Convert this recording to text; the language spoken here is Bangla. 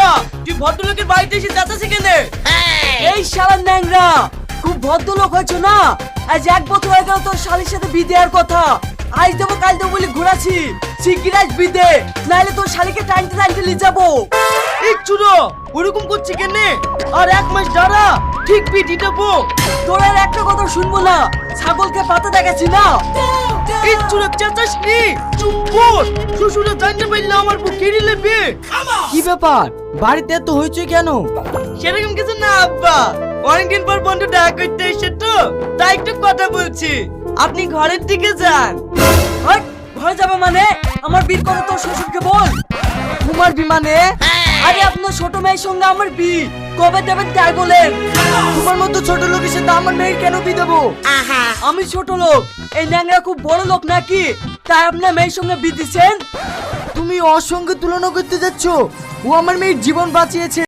শালা তুই ভদ্রলোকের বাড়িতে এসে যাচ্ছিস কেন? এই শালা ন্যাংরা খুব ভদ্রলোক হয়েছো না। আজ 1 বছর হয়ে গেল তোর শালির সাথে বিয়ে দেওয়ার কথা। আজ দেবো কাল দেবো বলে ঘোরাছি, শিগগির আজ বিয়ে দে, নাহলে তোর শালিকে টাইনতে টাইনতে নিয়ে যাবো। এই চুরো ওরকম করছি কেন? আর 1 মাস দাঁড়া, ঠিক বিয়ে দেবো। তোর আর একটা কথা শুনবো না, ছাগলকে পাতা দেখাচ্ছি না। এই চুরো চেঁচাস নি, চুপ কর। শ্বশুরে জানতে পারলে আমার বুক কেড়ে নেবে। কি ব্যাপার, বাড়িতে এত হইচই কেন? সেরকম কিছু না আব্বা, অনেকদিন পর বন্ধু দেখা করতে এসে তো তাই একটু কথা বলছি। আপনি ঘরের দিকে যান। হাট, ঘরে যাবে মানে? আমার বিয়ের কথা তোর শ্বশুরকে বল। তোমার বিমানে? আরে আপনার ছোট মেয়ের সঙ্গে আমার বিয়ে কবে দেবেন তাই বলেন। তোমার মতো ছোট লোকের সাথে আমার মেয়ের কেন বিয়ে দেবো? আমি ছোট লোক, এই ন্যাংরা খুব বড় লোক নাকি? তাই আপনার মেয়ের সঙ্গে বিয়ে দিচ্ছেন? তুমি ওর সঙ্গে তুলনা করতে যাচ্ছ? ও আমার মেয়ের জীবন বাঁচিয়েছে।